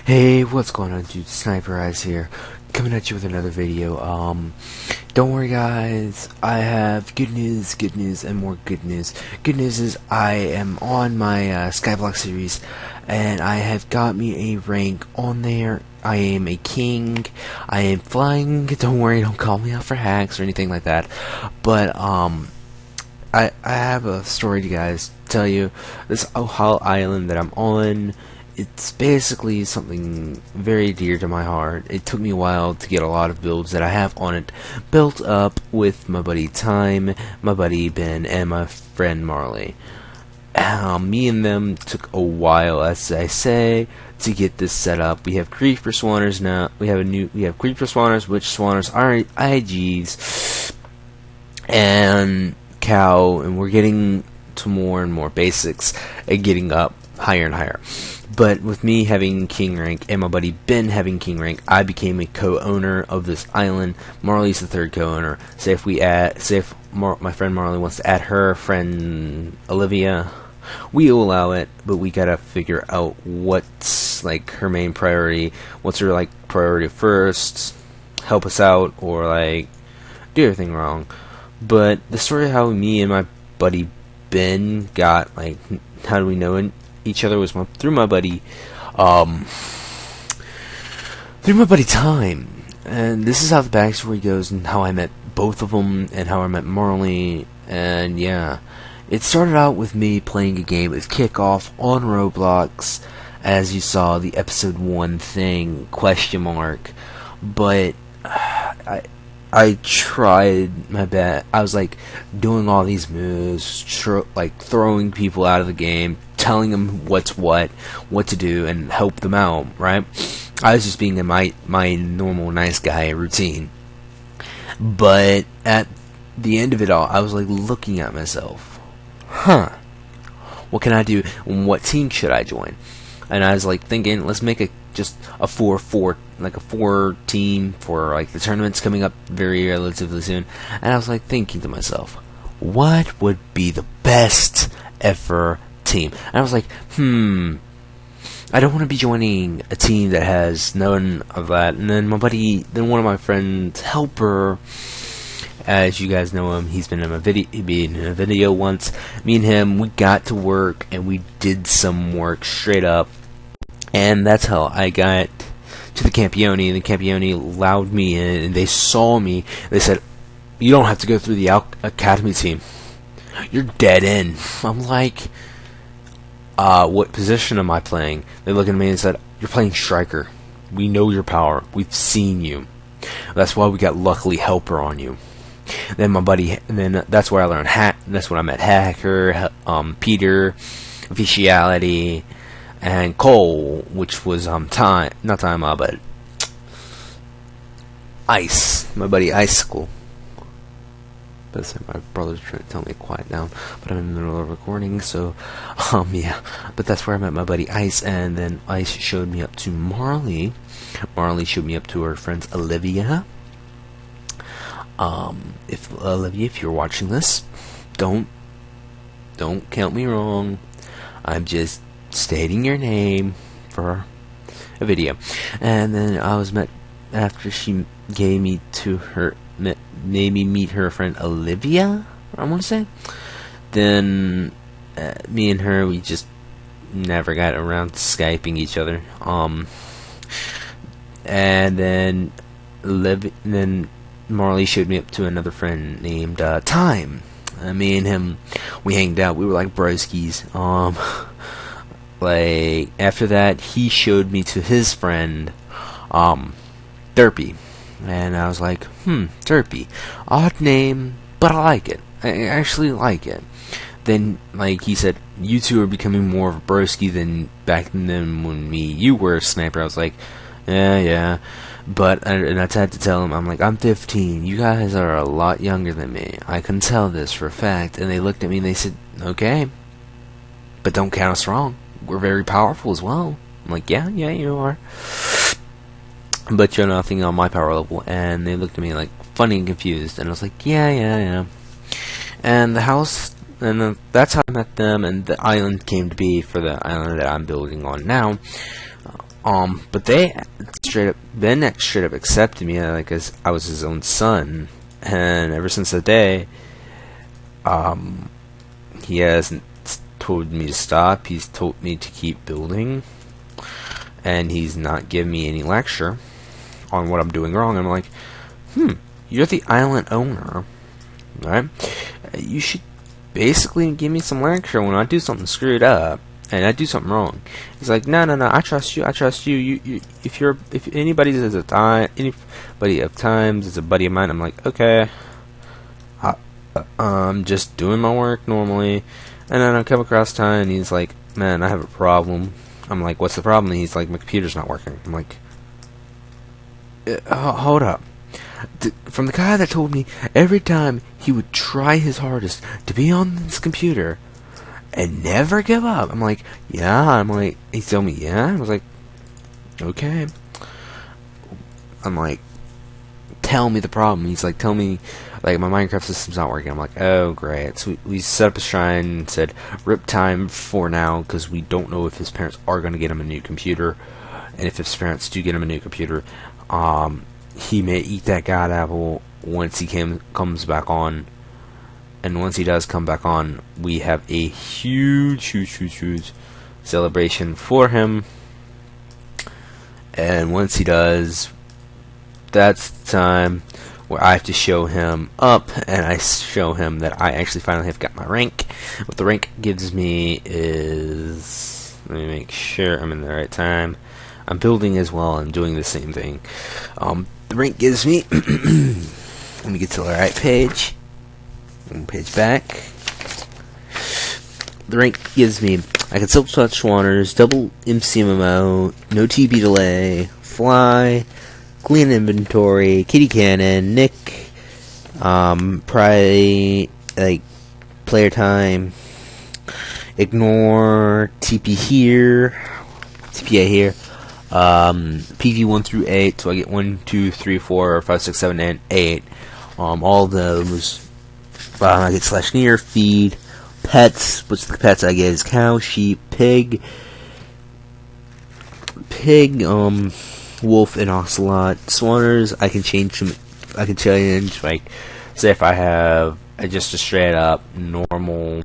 Hey, what's going on, dude? Sniper Eyes here, coming at you with another video. Don't worry, guys. I have good news, and more good news. Good news is I am on my Skyblock series, and I have got me a rank on there. I am a king. I am flying. Don't worry, don't call me out for hacks or anything like that. But I have a story to guys tell you. This Ohio island that I'm on, it's basically something very dear to my heart. It took me a while to get a lot of builds that I have on it built up with my buddy Time, my buddy Ben, and my friend Marley. Me and them took a while, as I say, to get this set up. We have creeper spawners now. We have creeper spawners, witch spawners, IGs, and cow, and we're getting to more and more basics and getting up higher and higher. But with me having king rank and my buddy Ben having king rank, I became a co-owner of this island. Marley's the third co-owner. Say if my friend Marley wants to add her friend Olivia, we will allow it, but we gotta figure out what's like her main priority, what's her like priority first, help us out, or like do everything wrong. But the story of how me and my buddy Ben got, like, how do we know each other was through my buddy Time. And this is how the backstory goes, and how I met both of them, and how I met Marley. And yeah, it started out with me playing a game with Kickoff on Roblox, as you saw the episode 1 thing, question mark. But I tried my best. I was like doing all these moves, like throwing people out of the game, telling them what to do, and help them out, right? I was just being in my normal nice guy routine. But at the end of it all, I was like looking at myself. What can I do? What team should I join? And I was like thinking, let's make just a 4-4, like a 4 team for like the tournaments coming up very relatively soon. And I was like thinking to myself, what would be the best ever team? And I was like, I don't want to be joining a team that has none of that. And then one of my friends, Helper, as you guys know him, he's been in a video once. Me and him, we got to work, and we did some work straight up. And that's how I got to the Campione, and the Campione allowed me in, and they saw me. They said, you don't have to go through the academy team. You're dead in. I'm like, what position am I playing? They looked at me and said, you're playing striker. We know your power. We've seen you. That's why we got luckily Helper on you. Then my buddy, that's where I learned that's when I met Hacker, Peter, Officiality, and Cole, which was but Ice, my buddy Icicle. That's my brother's trying to tell me to quiet down, but I'm in the middle of recording, so yeah. But that's where I met my buddy Ice, and then Ice showed me up to Marley. Marley showed me up to her friends Olivia. If Olivia, if you're watching this, don't count me wrong. I'm just stating your name for a video. And then I was met after she gave me to her, made me meet her friend Olivia, I want to say. Then me and her, we just never got around to Skyping each other. And then Marley showed me up to another friend named Time. Me and him, we hanged out. We were like broskies. Like after that, he showed me to his friend, Derpy, and I was like, Derpy, odd name, but I like it. I actually like it. Then, like, he said, you two are becoming more of a broski than back then when you were a sniper. I was like, yeah. But I had to tell him, I'm like, I'm 15. You guys are a lot younger than me. I can tell this for a fact. And they looked at me and they said, okay, but don't count us wrong. We're very powerful as well. I'm like, yeah, you are. But you're nothing on my power level. And they looked at me like funny and confused. And I was like, yeah. And the house, and that's how I met them. And the island came to be for the island that I'm building on now. But Ben straight up accepted me, like, as I was his own son, and ever since that day, he hasn't told me to stop. He's told me to keep building, and he's not given me any lecture on what I'm doing wrong. I'm like, you're the island owner, right? You should basically give me some lecture when I do something screwed up and I do something wrong. He's like, no, I trust you. If anybody of times is a buddy of mine, I'm like, okay, I'm just doing my work normally. And then I come across time, and he's like, man, I have a problem. I'm like, what's the problem? And he's like, my computer's not working. I'm like, hold up. From the guy that told me every time he would try his hardest to be on this computer and never give up. I'm like, yeah. I'm like, he told me, yeah. I was like, okay. I'm like, tell me the problem. He's like, tell me, like, my Minecraft system's not working. I'm like, oh, great. So we set up a shrine and said, rip time for now, because we don't know if his parents are going to get him a new computer. And if his parents do get him a new computer, he may eat that god apple once he comes back on. And once he does come back on, we have a huge celebration for him. And once he does, that's the time where I have to show him up, and I show him that I actually finally have got my rank. What the rank gives me is, let me make sure I'm in the right time. I'm building as well and doing the same thing. The rank gives me, let me get to the right page. One page back. The rank gives me, I can silk-touch spawners, double MCMMO, no TB delay, fly, clean inventory, kitty cannon, nick, player time, ignore, TPA here, PV 1 through 8, so I get 1, 2, 3, 4, 5, 6, 7, and 8. All of those, I get slash near, feed, pets, which the pets I get is cow, sheep, pig, wolf, and ocelot. Spawners, I can change them. I can change, like, say if I have just a straight up normal,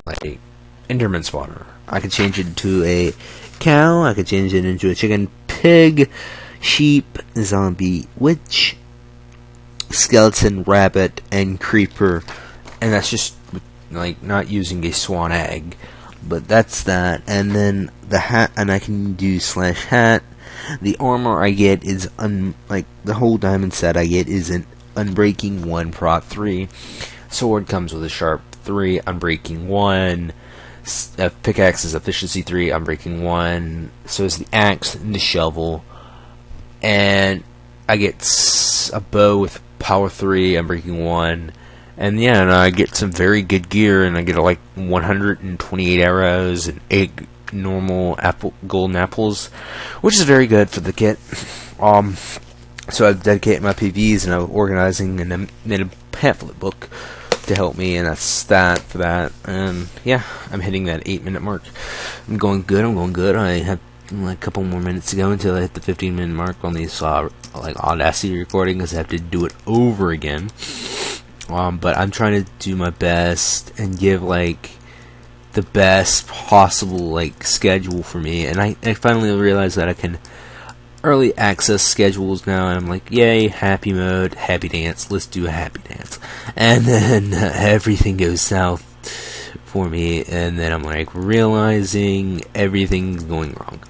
like, Enderman spawner, I can change it to a cow. I can change it into a chicken, pig, sheep, zombie, witch, skeleton, rabbit, and creeper. And that's just, like, not using a swan egg, but that's that. And then the hat, and I can do slash hat. The armor I get is like the whole diamond set I get is an unbreaking 1 prot 3. Sword comes with a sharp 3, unbreaking 1. Pickaxe is efficiency 3, unbreaking 1. So is the axe and the shovel. And I get a bow with power 3, unbreaking 1. And yeah, and I get some very good gear, and I get like 128 arrows and 8 normal golden apples, which is very good for the kit. So I've dedicated my PVs, and I'm organizing and made a pamphlet book to help me, and that's that for that. And yeah, I'm hitting that 8-minute mark. I'm going good. I have like a couple more minutes to go until I hit the 15-minute mark on these like Audacity recordings. I have to do it over again. But I'm trying to do my best and give like the best possible like schedule for me, and I finally realized that I can early access schedules now, and I'm like, yay, happy mode, happy dance, let's do a happy dance. And then everything goes south for me, and then I'm like realizing everything's going wrong.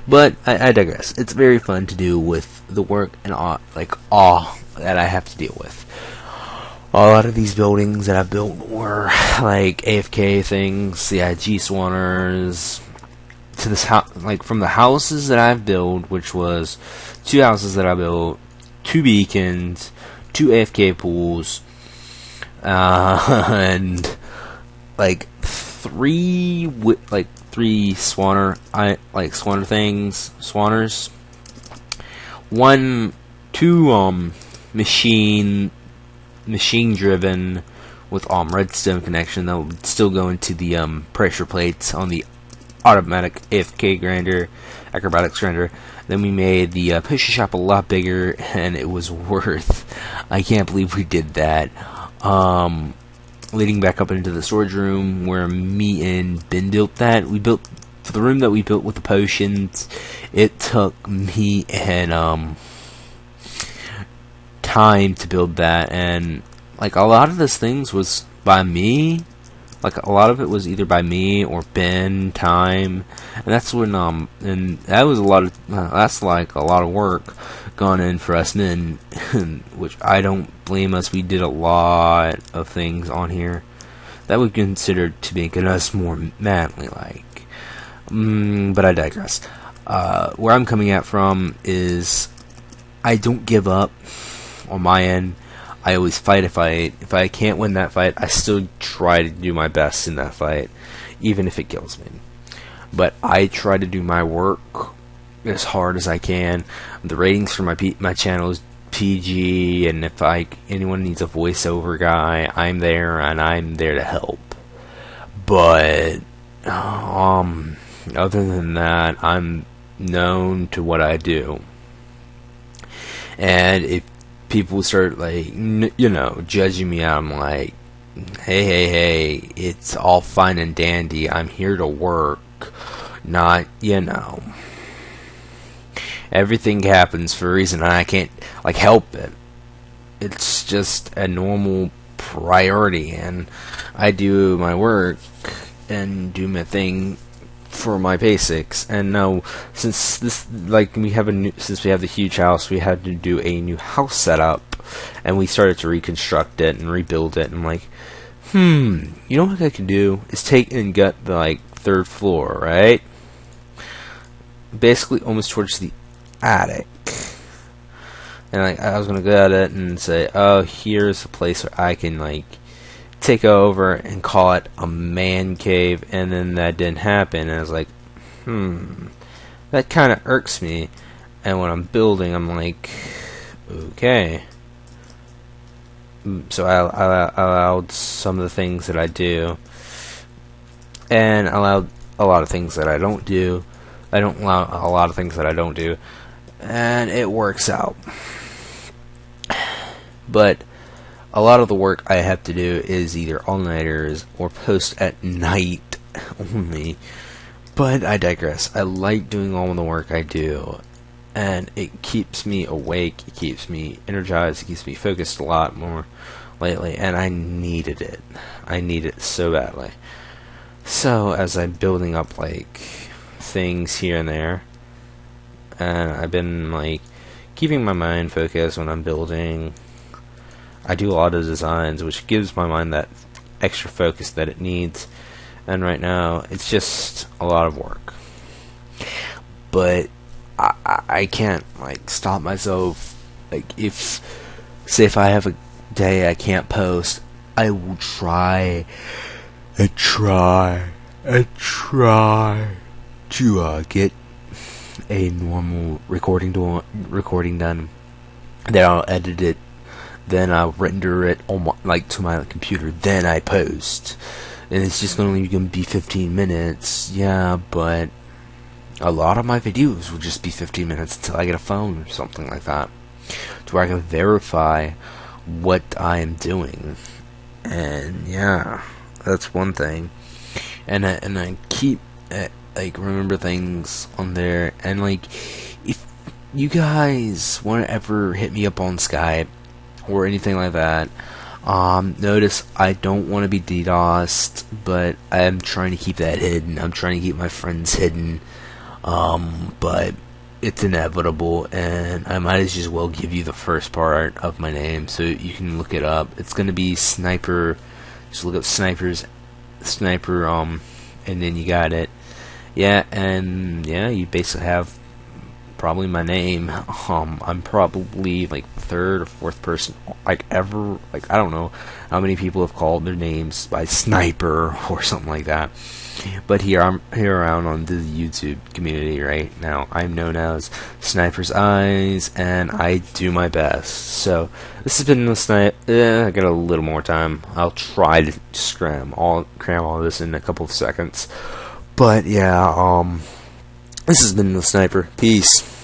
But I digress. It's very fun to do with the work and awe that I have to deal with. A lot of these buildings that I've built were like AFK things, CIG spawners. To this like from the houses that I've built, which was 2 houses that I built, 2 beacons, 2 AFK pools, and like 3 spawner things, spawners. 2 machine driven with redstone connection that would still go into the pressure plates on the automatic AFK grinder, acrobatics grinder. Then we made the potion shop a lot bigger, and it was worth. I can't believe we did that. Leading back up into the storage room where me and Ben built that. We built for the room that we built with the potions. It took me and time to build that, and like a lot of this things was by me. Like a lot of it was either by me or Ben time, and that's when and that was a lot of that's like a lot of work gone in for us men, which I don't blame us. We did a lot of things on here that we considered to make us more manly like. But I digress. Where I'm coming at from is I don't give up on my end. I always fight a fight. If I can't win that fight, I still try to do my best in that fight, even if it kills me. But I try to do my work as hard as I can. The ratings for my channel is PG, and if anyone needs a voiceover guy, I'm there, and I'm there to help. But other than that, I'm known to what I do. And if people start like judging me out, I'm like, hey, it's all fine and dandy. I'm here to work, not everything happens for a reason, and I can't like help it. It's just a normal priority, and I do my work and do my thing for my basics. And now, since we have the huge house, we had to do a new house setup, and we started to reconstruct it and rebuild it. And I'm like, you know what I could do is take and gut the third floor, right? Basically, almost towards the attic. And I was gonna go at it and say, oh, here's a place where I can take over and call it a man cave, and then that didn't happen, and I was like, that kind of irks me. And when I'm building, I'm like, okay. So I allowed some of the things that I do, and allowed a lot of things that I don't do. I don't allow a lot of things that I don't do, and it works out. But a lot of the work I have to do is either all-nighters or post at night only. But I digress. I like doing all of the work I do, and it keeps me awake, it keeps me energized, it keeps me focused a lot more lately, and I needed it. I need it so badly. So as I'm building up things here and there, and I've been keeping my mind focused when I'm building. I do a lot of designs, which gives my mind that extra focus that it needs. And right now, it's just a lot of work. But I can't stop myself. If I have a day I can't post, I will try to get a normal recording done. Then I'll edit it. Then I'll render it on to my computer. Then I post, and it's just only gonna be 15 minutes. Yeah, but a lot of my videos will just be 15 minutes until I get a phone or something like that, to where I can verify what I am doing. And yeah, that's one thing. And I keep remember things on there. And if you guys want to ever hit me up on Skype or anything like that, notice I don't want to be DDoSed, but I'm trying to keep that hidden. I'm trying to keep my friends hidden, but it's inevitable, and I might as well give you the first part of my name so you can look it up. It's gonna be Sniper. Just look up Sniper, and then you got it. Yeah, and yeah, you basically have probably my name. I'm probably third or fourth person ever. I don't know how many people have called their names by Sniper or something like that. But I'm here around on the YouTube community right now. I'm known as Sniper's Eyes, and I do my best. So this has been the I got a little more time. I'll try to cram all this in a couple of seconds. But yeah, this has been the Sniper. Peace.